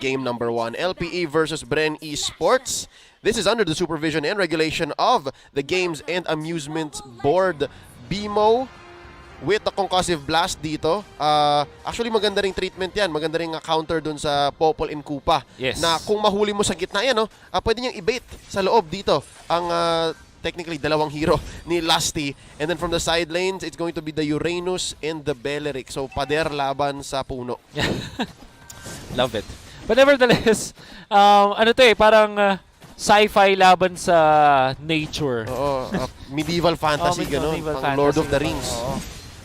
Game number 1, LPE versus Bren Esports. This is under the supervision and regulation of the Games and Amusements Board, BMO, with the concussive blast dito. Actually, maganda ring treatment yan. Maganda ring counter dun sa Popol and Kupa. Yes. Na kung mahuli mo sa gitna yan, pwede niyang i-bait sa loob dito. Ang technically dalawang hero ni Lusty. And then from the side lanes, it's going to be the Uranus and the Beleric. So, pader laban sa puno. Love it. But nevertheless, parang sci-fi laban sa nature. Oo, medieval fantasy, gano'n. Lord of the Rings.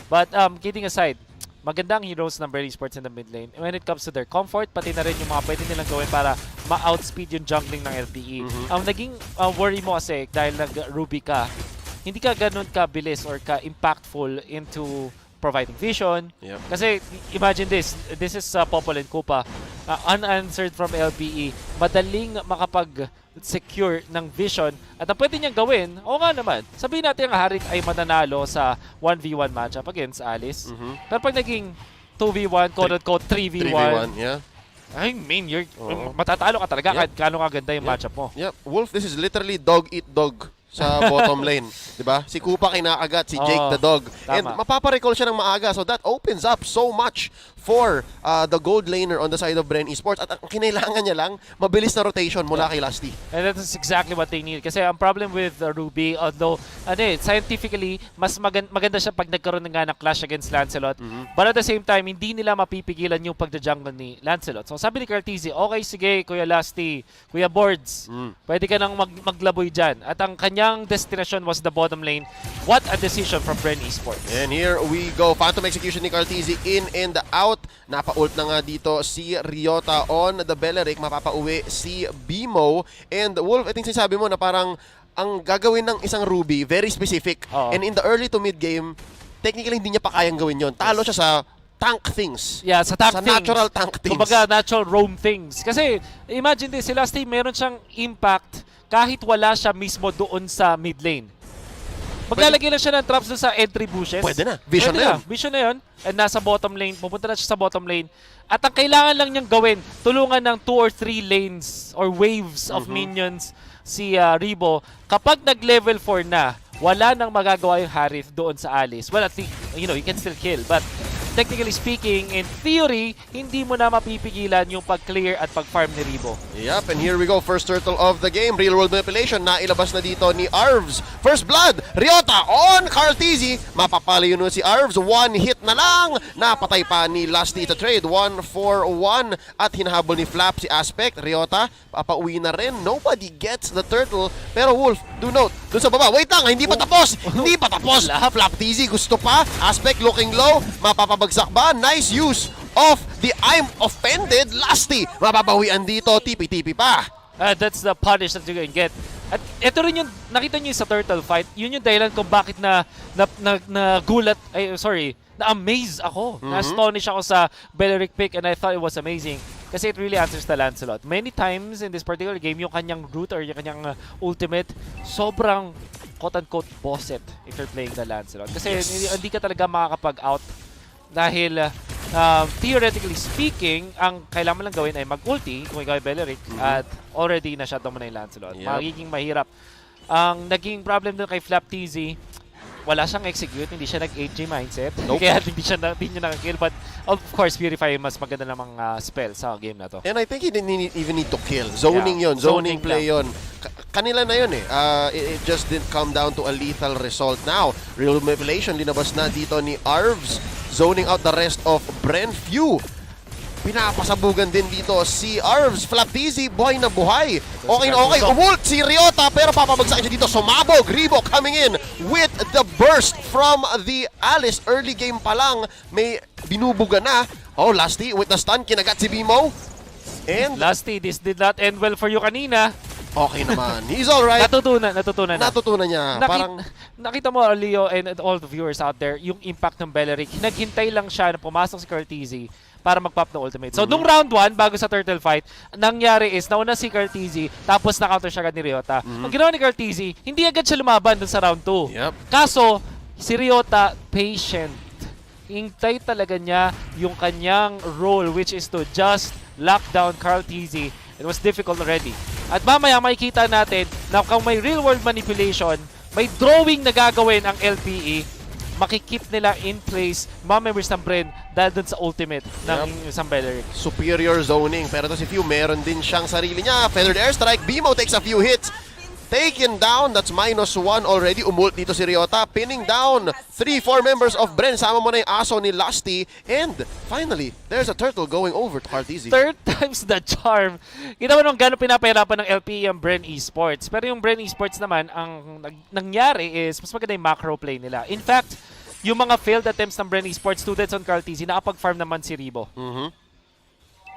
But kidding aside, magandang heroes ng Bren Esports in the mid lane. When it comes to their comfort, pati na rin yung mga pwede nilang gawin para ma-outspeed yung jungling ng LPE. Naging worry mo kasi dahil nag-Ruby ka, hindi ka ganun ka-bilis or ka-impactful into providing vision. Yep. Kasi imagine this is Popol and Kupa. Unanswered from LPE, madaling makapag-secure ng vision at ang pwede niyang gawin, o nga naman, sabihin natin ang Harik ay mananalo sa 1v1 matchup against Alice. Pero pag naging 2v1, quote-unquote 3v1, yeah. I mean, matatalo ka talaga kahit gaano kaganda yung matchup mo. Yep. Wolf, this is literally dog eat dog sa bottom lane, 'di ba? Si Kupa kinakagat, si Jake the dog. Tama. And mapaparecall siya ng maaga, so that opens up so much for the gold laner on the side of Bren Esports. At ang kinailangan niya lang, mabilis na rotation mula kay Lusty. And that is exactly what they need. Kasi ang problem with Ruby, although scientifically, mas maganda siya pag nagkaroon nga ng clash against Lancelot. But at the same time, hindi nila mapipigilan yung pagda-jungle ni Lancelot. So sabi ni Cartesi, okay, sige, Kuya Lusty, Kuya Boards, pwede ka nang maglaboy dyan. At ang kanyang destination was the bottom lane. What a decision from Bren Esports. And here we go. Phantom execution ni Cartesi in and out. Napa-ult na nga dito si Ryota on the Beleric. Mapapauwi si BMO. And Wolf, I think sinasabi mo na parang ang gagawin ng isang Ruby, very specific. And in the early to mid game, technically hindi niya pa kayang gawin yon. Talo siya sa tank things. Yeah, sa tank things. Natural tank things. Kumbaga, natural roam things. Kasi, imagine din, si Lusty, meron siyang impact kahit wala siya mismo doon sa mid lane. Maglalagay lang siya ng traps doon sa entry bushes. Pwede na. Vision na yun. Vision na yun. And nasa bottom lane. Pupunta na siya sa bottom lane. At ang kailangan lang niyang gawin, tulungan ng 2 or 3 lanes or waves of minions si Rebo. Kapag nag-level 4 na, wala nang magagawa yung Harith doon sa Alice. Well, at least, you can still kill. But technically speaking, in theory, hindi mo na mapipigilan yung pag-clear at pag-farm ni Rebo. Yep, and here we go. First turtle of the game. Real-world manipulation. Nailabas na dito ni Arvs. First blood. Ryota on Cartesi. Mapapali yun si Arvs. 1 hit na lang. Napatay pa ni Lusty to trade. 1-4-1. At hinahabol ni Flap si Aspect. Ryota, papauwi na rin. Nobody gets the turtle. Pero Wolf, do note, dun sa baba. Wait lang, hindi pa tapos. Hindi pa tapos. Flap TZ gusto pa. Aspect looking low. Mapapabagsak ba? Nice use of the I'm offended Lusty. Mababawian dito, tipi-tipi pa. That's the punish that you can get. At ito rin yung, nakita nyo yung sa turtle fight, yun yung dahilan kung bakit na-amaze ako. Na-astonish ako sa Beleric pick and I thought it was amazing. Kasi it really answers the Lancelot. Many times in this particular game, yung kanyang root or yung kanyang ultimate, sobrang quote-unquote boss it if you're playing the Lancelot. Kasi hindi ka talaga makakapag-out dahil theoretically speaking, ang kailangan mo lang gawin ay mag-ulti kung ikaw ay Beleric at already na-shutdown mo na yung Lancelot. Magiging mahirap. Ang naging problem doon kay Flap TZ, wala siyang execute, hindi siya nag-8G mindset. Kaya hindi niya nakakill. But of course, Purify mas maganda namang spell sa game na to. And I think he didn't even need to kill. Zoning yun. Zoning play yun. Kanila na yun eh. It just didn't come down to a lethal result. Now, real manipulation, linabas na dito ni Arvs. Zoning out the rest of Bren. Few. Pinapasabugan din dito si Arvs. Flap TZ, buhay na buhay. Okay na okay. Umult si Ryota pero papabagsakin siya dito. Sumabog. Rebo coming in with the burst from the Alice. Early game pa lang. May binubuga na. Oh, Lusty with the stun. Kinagat si BMO. And Lusty, this did not end well for you kanina. Okay naman. He's alright. Natutunan niya. Nakita mo, Leo, and all the viewers out there, yung impact ng Beleric. Naghintay lang siya na pumasok si Cartesi para mag-pop ng ultimate. So, nung round 1, bago sa turtle fight, nangyari is, nauna si Cartesi, tapos na-counter siya agad ni Ryota. Ang ginawa ni Cartesi, hindi agad siya lumaban dun sa round 2. Kaso, si Ryota, patient. Hintay talaga niya yung kanyang role, which is to just lock down Carl TZ. It was difficult already. At mamaya makikita natin na kung may real-world manipulation, may drawing na gagawin ang LPE, makikip nila in place mga members ng Bren dahil dun sa ultimate ng isang Beleric. Superior zoning. Pero to si Few, meron din siyang sarili niya. Feathered airstrike. Bimo takes a few hits. Taken down. That's -1 already. Umult dito si Ryota. Pinning down 3-4 members of Bren. Sama mo na yung aso ni Lusty. And finally, there's a turtle going over to Cartezy. Third time's the charm. Kita mo nung gano'ng pinapahirapan ng LPE ang Bren Esports. Pero yung Bren Esports naman, ang nangyari is mas maganda yung macro play nila. In fact, yung mga failed attempts ng Bren Esports students on Cartezy, nakapag-farm naman si Ribo.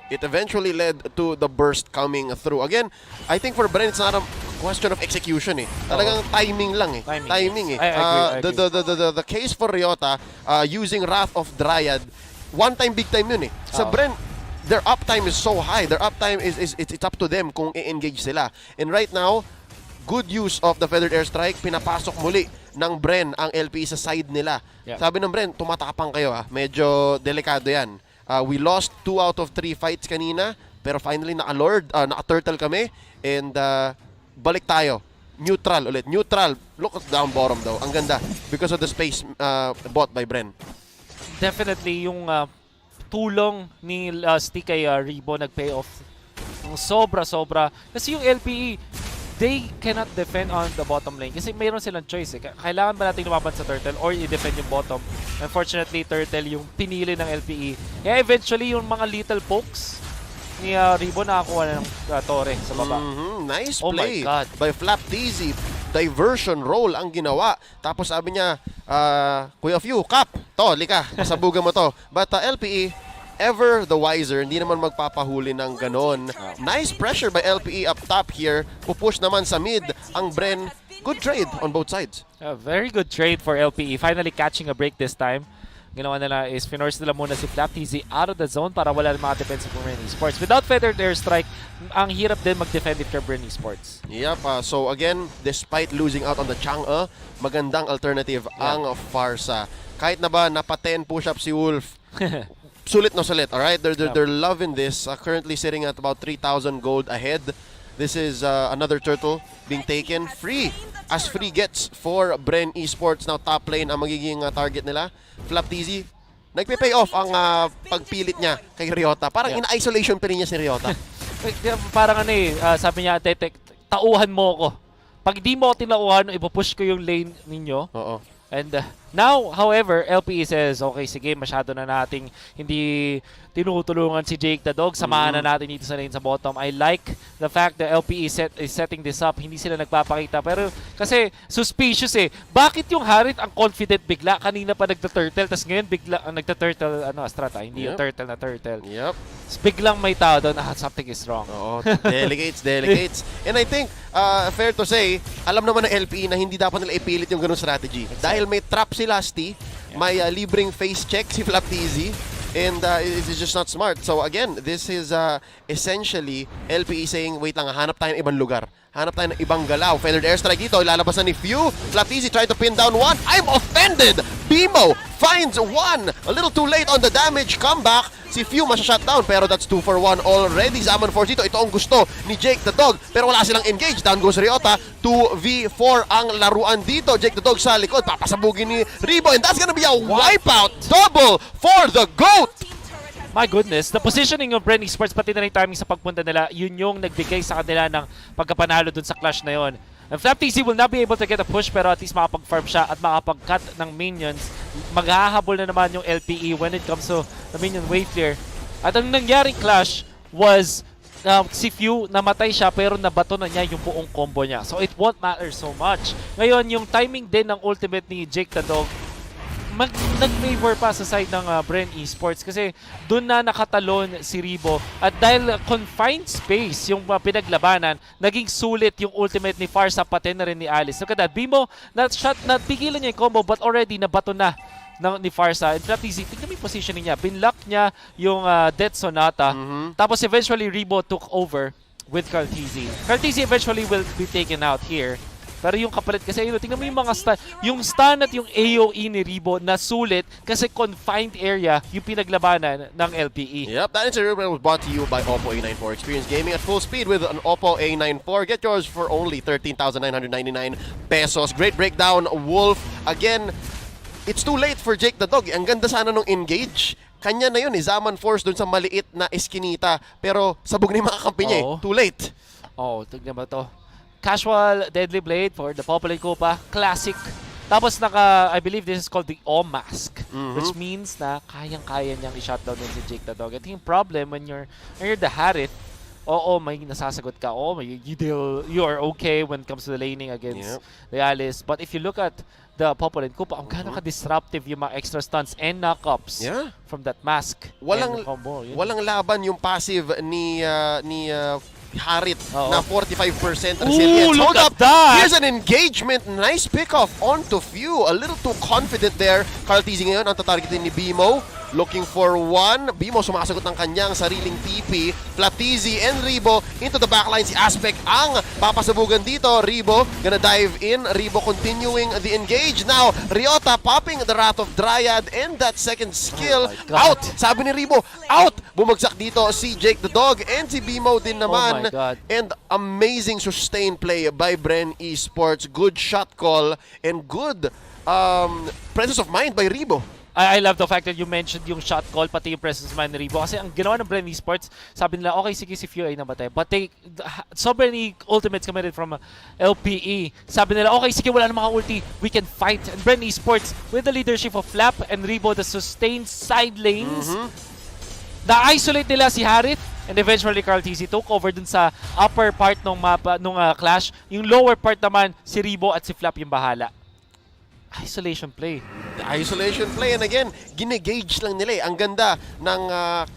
It eventually led to the burst coming through. Again, I think for Bren, it's not a question of execution eh. Talagang timing lang eh. Timing eh. I agree. The case for Ryota, using Wrath of Dryad, one time, big time yun eh. Sa Bren, their uptime is so high. Their uptime it's up to them kung i-engage sila. And right now, good use of the Feathered Airstrike, pinapasok muli ng Bren ang LP sa side nila. Sabi ng Bren, tumatapang kayo ha. Medyo delikado yan. We lost 2 out of 3 fights kanina, pero finally naka-turtle kami, and balik tayo. Neutral ulit. Neutral. Look at down bottom daw. Ang ganda. Because of the space bought by Bren. Definitely yung tulong ni Lusty kay Ribo nag-pay off. Sobra-sobra. Kasi yung LPE, they cannot defend on the bottom lane kasi mayroon silang choice eh. Kailangan ba natin lumaban sa turtle or i-defend yung bottom? Unfortunately, turtle yung pinili ng LPE. Kaya eventually, yung mga little pokes ni Ribo nakakuha na ng torre sa baba. Nice Oh play my God. by Flap TZ. Diversion roll ang ginawa. Tapos sabi niya, Kuya Few, Cap, to, lika, masabugan mo to. But LPE, ever the wiser, hindi naman magpapahuli ng ganon. Nice pressure by LPE up top here. Pupush naman sa mid ang Bren. Good trade on both sides. A very good trade for LPE. Finally catching a break this time. Ginawa nila is finorce nila muna si Flap TZ out of the zone para wala ng mga defensive for Bren Esports. Without Feathered Airstrike, ang hirap din mag-defend if you're Bren Esports. Yep, so again, despite losing out on the Chang'e, magandang alternative ang Farsa. Kahit na ba napa 10 push-up si Wolf, sulit na sulit, alright? They're loving this. Currently sitting at about 3,000 gold ahead. This is another turtle being taken. Free, as free gets for Bren Esports. Now top lane ang magiging target nila. Flap TZ, nagpe-pay off ang pagpilit niya kay Ryota. Parang in isolation pa rin niya si Ryota. Parang ano eh, sabi niya, tauhan mo ko. Pag di mo tinauhan, ipupush ko yung lane ninyo. Oo. And now, however, LPE says, okay, sige, masyado na nating hindi tinutulungan si Jake the Dog. Samahan na natin dito sa lane sa bottom. I like the fact that LPE is setting this up. Hindi sila nagpapakita. Pero kasi suspicious eh. Bakit yung Harit ang confident bigla? Kanina pa nagta-turtle, tapos ngayon bigla ang nagta-turtle, Astrata. Hindi yung turtle na turtle. Yep. Biglang may tao doon, something is wrong. Oo, delegates. And I think, fair to say, alam naman ng LPE na hindi dapat nila ipilit yung ganung strategy. Dahil may trap si Lusty, may libreng face check si Flap TZ, and it's just not smart. So again, this is essentially LPE saying, wait lang, hanap tayo ng ibang lugar. Hanap tayo ng ibang galaw. Feathered airstrike dito, ilalabas na ni Few. Flap TZ trying to pin down one. I'm offended! Bimo finds one. A little too late on the damage comeback. Si Few masya-shut down, pero that's 2 for 1 already. Zaman Force dito, ito ang gusto ni Jake the Dog, pero wala silang engage. Down goes Ryota. 2v4 ang laruan dito. Jake the Dog sa likod, papasabugin ni Ribo, and that's gonna be a wipeout. Double for the GOAT! My goodness, the positioning of Bren Esports, pati na rin timing sa pagpunta nila, yun yung nagbigay sa kanila ng pagkapanalo dun sa clash na yun. And Flap TZ will not be able to get a push, pero at least makapag-farm siya at makapag-cut ng minions. Maghahabol na naman yung LPE when it comes to the minion wave clear. At ang nangyaring clash was si Few, namatay siya pero nabato na niya yung buong combo niya. So it won't matter so much. Ngayon, yung timing din ng ultimate ni Jake the Dog, nag-favor pa sa side ng Bren Esports kasi doon na nakatalon si Ribo, at dahil confined space yung pinaglabanan, naging sulit yung ultimate ni Farsa, pati na rin ni Alice. Look at that, Bimo, napigilan niya yung combo but already nabato na ni Farsa. And Flap TZ, tignan mo yung positioning niya, binlock niya yung Death Sonata, tapos eventually Ribo took over with Carl TZ. Carl TZ eventually will be taken out here. Pero yung kapalit kasi, tingnan mo yung mga stun. Yung stun at yung AoE ni Rebo na sulit kasi confined area yung pinaglabanan ng LPE. Yep, that incident was brought to you by Oppo A94. Experience gaming at full speed with an Oppo A94. Get yours for only 13,999 pesos. Great breakdown, Wolf. Again, it's too late for Jake the Dog. Ang ganda sana nung engage. Kanya na yun Zaman Force dun sa maliit na eskinita. Pero sabog na yung mga kampi niya Too late. Tignan ba to? Casual Deadly Blade for the Mobilelegends pa. Classic. Tapos I believe this is called the O Mask, which means na kayang-kaya niyang i-shutdown din si Jake the Dog. I think yung problem when you're the Harith, may nasasagot ka. You are okay when it comes to the laning against the Alice. But if you look at the Mobilelegends, ang gano'n ka-disruptive yung mga extra stunts and knockups from that mask. Walang laban yung passive ni Harith na 45% resilience. Look at that! Here's an engagement. Nice pick-off onto Few. A little too confident there. Carl teasing ngayon ang tatargetin ni Bimo. Looking for one. Bimo sumasagot ng kanyang sariling TP. Platizi and Rebo into the backline. Si Aspect ang papasabugan dito. Rebo gonna dive in. Rebo continuing the engage. Now, Ryota popping the Wrath of Dryad and that second skill. Out! Sabi ni Rebo, out! Bumagsak dito si Jake the Dog and si Bimo din naman. And amazing sustained play by Bren Esports. Good shot call and good presence of mind by Rebo. I love the fact that you mentioned yung shot call, pati yung presence man ni Rebo. Kasi ang ginawa ng Bren Esports, sabi nila, okay, sige, si Few ay namatay. But so many ultimates committed from LPE. Sabi nila, okay, sige, wala na mga ulti. We can fight. And Bren Esports, with the leadership of Flap and Rebo, the sustained side lanes, na-isolate nila si Harith. And eventually, Carl TZ took over dun sa upper part ng mapa, nung clash. Yung lower part naman, si Rebo at si Flap yung bahala. Isolation play. The isolation play, and again, ginegage lang nila Ang ganda ng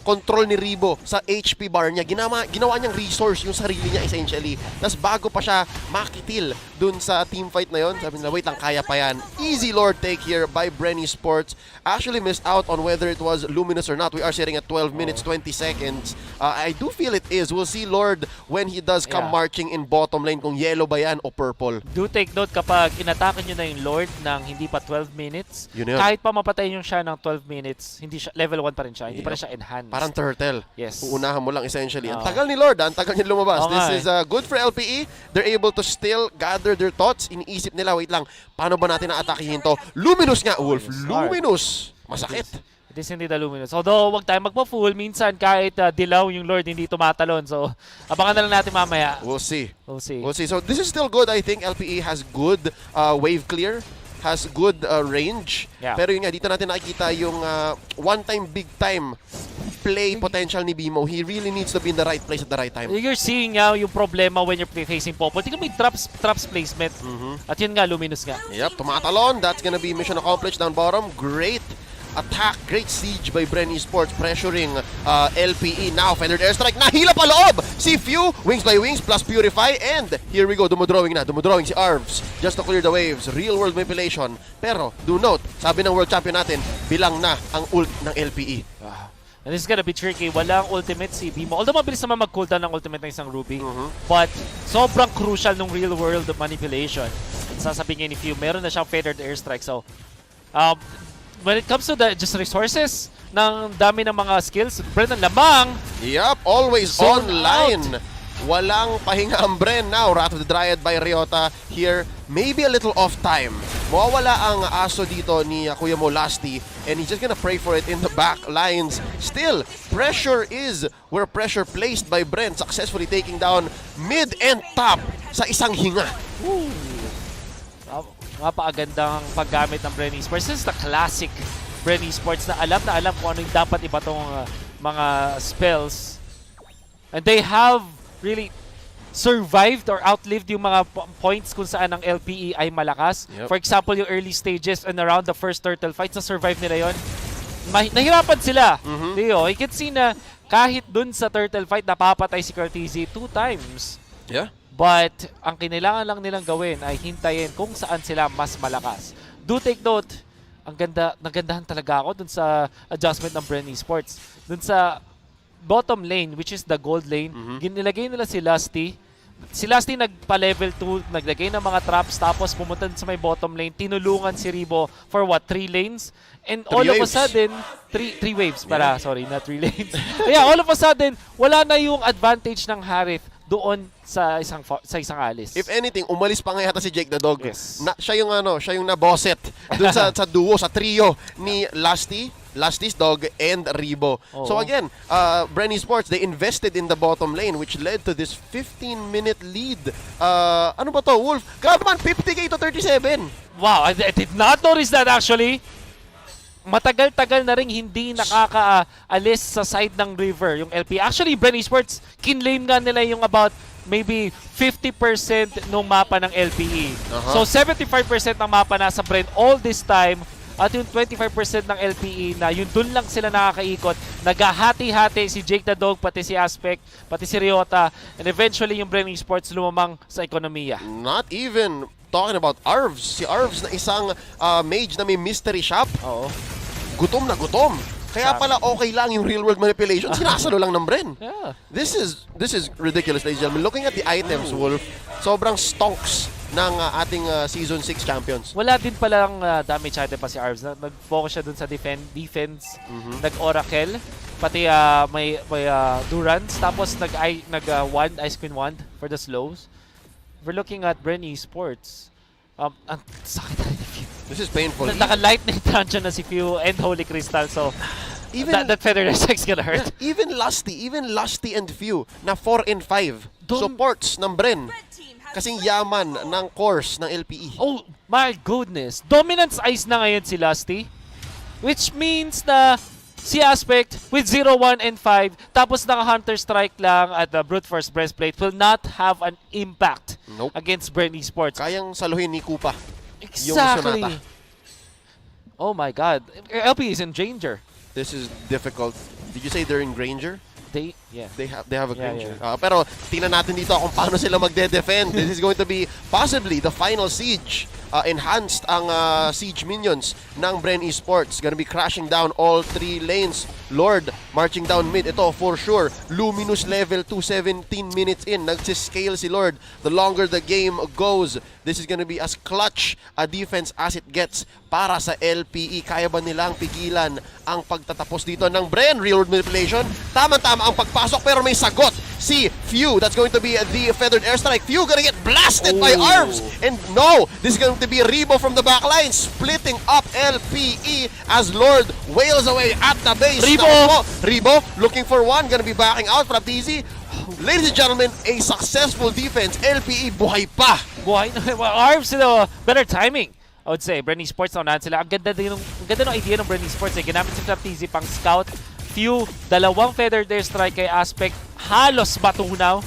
control ni Rebo sa HP bar niya. Ginawa niyang resource yung sarili niya essentially. Tapos bago pa siya makitil dun sa team fight na yon, sabi nila, wait lang, kaya pa yan. Easy Lord take here by Bren Esports. Actually missed out on whether it was Luminous or not. We are sitting at 12 minutes, 20 seconds. I do feel it is. We'll see Lord when he does come marching in bottom lane kung yellow ba yan o purple. Do take note kapag inatake nyo na yung Lord ng hindi pa 12 minutes, kahit pa mapatay nyo siya ng 12 minutes, hindi siya, level 1 pa rin siya, hindi pa rin siya enhanced. Parang turtle. Yes. Uunahan mo lang essentially. Ang tagal ni Lord, ang tagal niya lumabas. This is good for LPE. They're able to still gather their thoughts. Iniisip nila, wait lang, paano ba natin na-atakihin to? Luminous nga, Wolf. Luminous. Masakit. It is hindi the Luminous. Although, wag tayo magpa-full. Minsan, kahit dilaw yung Lord, hindi tumatalon. So, abangan na lang natin mamaya. We'll see. We'll see. We'll see. So, this is still good. I think LPE has good wave clear. Has good range. Pero yun nga, dito natin nakikita yung one-time, big-time play potential ni Bimo. He really needs to be in the right place at the right time. You're seeing now yung problema when you're facing Popol. Tingnan mo yung traps placement. At yun nga, Luminous nga. Yep, tumatalon. That's gonna be mission accomplished down bottom. Great attack, great siege by Bren Esports, pressuring LPE. Now, feathered airstrike, nahila pa loob! Si Few, wings by wings, plus purify, and here we go, dumodrawing si Arvs, just to clear the waves, real world manipulation. Pero, do note, sabi ng world champion natin, bilang na ang ult ng LPE. And this is gonna be tricky. Walang ultimate si Bimo. Although mabilis naman mag-cooldown ng ultimate ng isang Ruby. But sobrang crucial ng real world manipulation. Sasabihin ni Few, meron na siyang feathered airstrike. So, when it comes to the just resources, ng dami ng mga skills, Bren ang lamang. Yup, always online. Walang pahinga ang Bren now. Wrath of the Dryad by Ryota here. Maybe a little off time. Mawawala ang aso dito ni Kuya Mo Lasty, and he's just gonna pray for it in the back lines. Still, pressure is where pressure placed by Bren, successfully taking down mid and top sa isang hinga. Napakagandang paggamit ng Bren Esports. This is the classic Bren Esports na alam kung ano yung dapat iba tong mga spells. And they have really survived or outlived yung mga points kung saan ang LPE ay malakas. For example, yung early stages and around the first turtle fights, na-survive nila yon. Nahirapan sila. Leo, you can see na kahit dun sa turtle fight, napapatay si Cartesi 2 times. But ang kinailangan lang nilang gawin ay hintayin kung saan sila mas malakas. Do take note, nagandahan talaga ako dun sa adjustment ng Bren Esports. Dun sa bottom lane, which is the gold lane, ginilagay nila si Lusty Si Lasty nagpa-level 2, naglagay ng mga traps, tapos pumunta sa may bottom lane, tinulungan si Ribo for what, 3 lanes? And all of a sudden, 3 waves para, sorry, not 3 lanes. Yeah, all of a sudden, wala na yung advantage ng Harith doon sa isang alis. If anything, umalis pa nga yata si Jake the Dog. Yes. Siya yung naboset doon sa duo, sa trio ni Lasty's Dog, and Ribo. Oo. So again, Bren Esports, they invested in the bottom lane which led to this 15-minute lead. Ano ba to, Wolf? Grabe man, 50k to 37. Wow, I did not notice that actually. Matagal-tagal na rin hindi nakakaalis sa side ng river yung LP. Actually, Bren Esports, kinlaim nga nila yung about maybe 50% ng mapa ng LPE. So 75% ng mapa nasa Bren all this time, at yung 25% ng LPE na yun dun lang sila nakakaikot. Naghahati-hati si Jake the Dog, pati si Aspect, pati si Ryota, and eventually yung Bren Esports lumamang sa ekonomiya. Not even talking about Arvs. Si Arvs na isang mage na may mystery shop. Oo. Gutom na gutom. Kaya pala okay lang yung real world manipulation. Sinasalo lang ng Bren. Yeah. This is ridiculous, ladies and gentlemen. Looking at the items, Wolf, sobrang stonks ng ating Season 6 champions. Wala din palang damage item pa si Arvs. Nag-focus siya dun sa defense. Nag-Oracle. Pati may Durance. Tapos nag-wand, Ice Queen Wand for the slows. We're looking at Bren Esports. Ang sakit na ni Few. This is painful. Naka-lightning dungeon na si Few and Holy Crystal. So, even that Feather Effect's gonna hurt. Even Lusty and Few na 4 and 5 supports ng Bren. Kasing yaman ng course ng LPE. Oh my goodness. Dominance Ice na ngayon si Lusty. Which means na si Aspect with 0, 1, and 5 tapos naka-Hunter Strike lang at the Brute Force Breastplate will not have an impact against Bren Esports. Kayang saluhin ni Kupa. Exactly. Yung Oh my god. LP is in danger. This is difficult. Did you say they're in Granger? They They have a Granger. Pero tingnan natin dito kung paano sila magde-defend. This is going to be possibly the final siege. Enhanced ang siege minions ng Bren Esports. Gonna be crashing down all 3 lanes. Lord marching down mid. Ito for sure. Luminous level 2, 17 minutes in. Nagsiscale si Lord. The longer the game goes, this is gonna be as clutch a defense as it gets para sa LPE. Kaya ba nilang pigilan ang pagtatapos dito ng Bren? Real world manipulation. Tama-tama ang pagpasok pero may sagot si Few. That's going to be the feathered airstrike. Few gonna get blasted by Arvs. And no, this is going to be Ribo from the backline splitting up LPE as Lord wails away at the base. Ribo looking for one. Gonna be backing out from TZ. Ladies and gentlemen, a successful defense. LPE buhay pa. Buhay na. Arvs, better timing. I would say, Bren Esports na sila. Ang ganda ng idea ng Bren Esports. Ginamit si TZ pang scout. Few, dalawang feathered airstrike kay Aspect. Halos matunaw.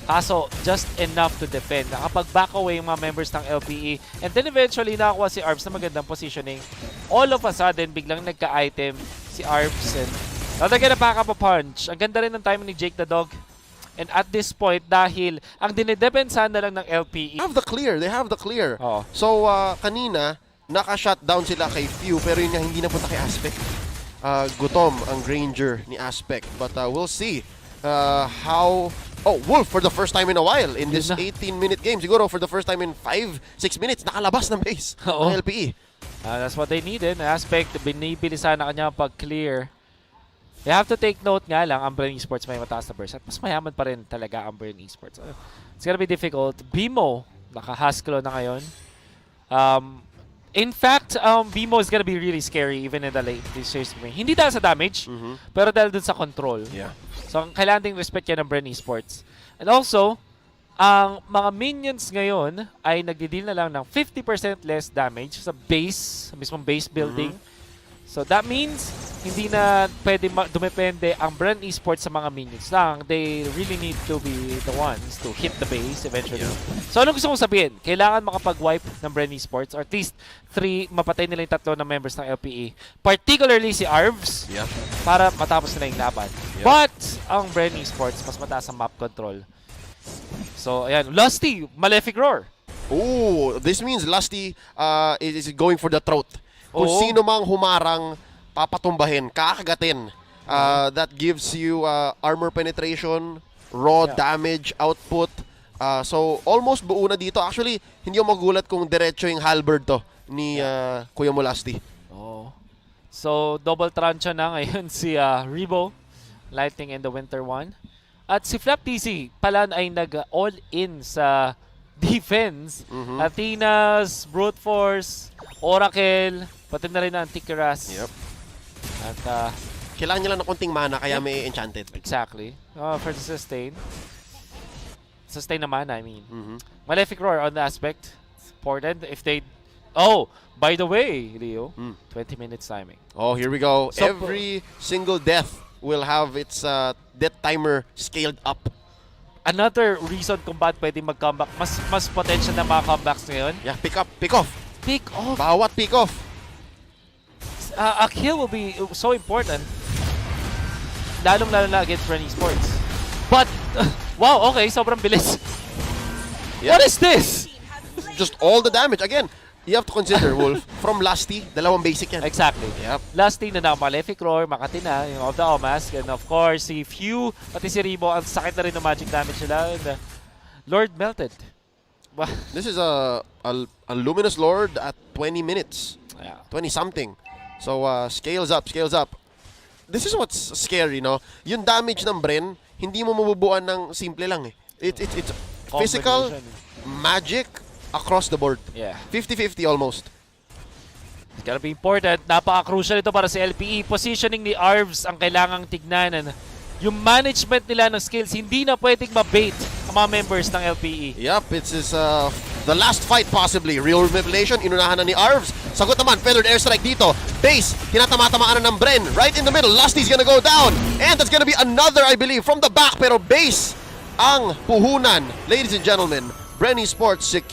Kaso, just enough to defend. Nakapag-back away yung mga members ng LPE. And then eventually, nakakuha si Arvs na magandang positioning. All of a sudden, biglang nagka-item si Arvs. And talaga na pack up a punch. Ang ganda rin ng timing ni Jake the Dog. And at this point, dahil ang dinidepensahan na lang ng LPE. They have the clear. Oh. So, kanina, naka-shutdown sila kay Few pero yun hindi na punta kay Aspect. Gutom ang Granger ni Aspect. But we'll see how... Oh, Wolf for the first time in a while in this 18-minute game. Siguro for the first time in 5-6 minutes, nakalabas ng base ng LPE. That's what they needed. Aspect, binibilisan na kanya pag-clear. You have to take note nga lang, ang Bren Esports may mataas na burst. At mas mayaman pa rin talaga ang Bren Esports. It's gonna be difficult. Bimo, naka-Haskell na ngayon. In fact, Bimo is gonna be really scary even in the late. Hindi dahil sa damage, pero dahil dun sa control. Yeah. So, kailangan ding respect yan ng Bren Esports. And also, ang mga minions ngayon ay nagdi-deal na lang ng 50% less damage sa base, sa mismong base building. So, that means, hindi na pwede dumepende ang Bren Esports sa mga minions lang. They really need to be the ones to hit the base eventually. Yeah. So, ano gusto kong sabihin? Kailangan makapag-wipe ng Bren Esports or at least mapatay nila yung 3 na members ng LPE. Particularly si Arvs para matapos nila yung laban. Yeah. But, ang Bren Esports, mas mataas ang map control. So, ayan. Lusty, Malefic Roar. Oh, this means Lusty is going for the throat. Kung sino mang humarang, papatumbahin, kakagatin. That gives you armor penetration, raw damage output, So, almost buo na dito. Actually, hindi ako magulat kung diretso yung halberd to ni Kuya Molasti. Oh. So, double trancha na ngayon si Rebo, Lightning and the Winter One. At si Flap TC pala ay nag-all-in sa defense. Athenas, Brute Force, Oracle, pati na rin ang Antikyras. Yep. At Kailangan nila ng konting mana kaya may enchanted. exactly. For the sustain. Sustain na mana, I mean. Malefic Roar on the aspect. It's important if they... Oh, by the way, Leo, 20 minutes timing. Oh, here we go. So, Every single death will have its death timer scaled up. Another reason kung ba't pwede mag-comeback. Mas potential na mga comebacks ngayon. Yeah, pick up, pick off. Pick off. Bawat pick off. A kill will be so important. Lalong-lalo na against Bren Esports. But, wow, okay, sobrang bilis. Yeah. What is this? Just all the damage. Again, you have to consider, Wolf, from Lasty, dalawang basic yan. Exactly. Yep. Last thing na Malefic Roar, makati na, yung of the Omask, and of course, si Few, pati si Rebo, ang sakit na rin ng magic damage nila, and Lord melted. This is a Luminous Lord at 20 minutes. Yeah. 20-something. So, scales up, scales up. This is what's scary, no? Yung damage ng Bren, hindi mo mabubuan ng simple lang eh. It's physical, magic, across the board. Yeah. 50-50 almost. It's gonna be important. Napaka-crucial ito para sa LPE. Positioning ni Arvs ang kailangang tignan. Yung management nila ng skills, hindi na pwedeng mabait ang mga members ng LPE. Yup, it's the last fight possibly. Real Manipulation, inunahan na ni Arvs. Sagot naman, Feathered Airstrike dito. Base, tinatama-tamaan na ng Bren. Right in the middle, Lusty's gonna go down. And that's gonna be another, I believe, from the back. Pero Base ang puhunan. Ladies and gentlemen, Bren Esports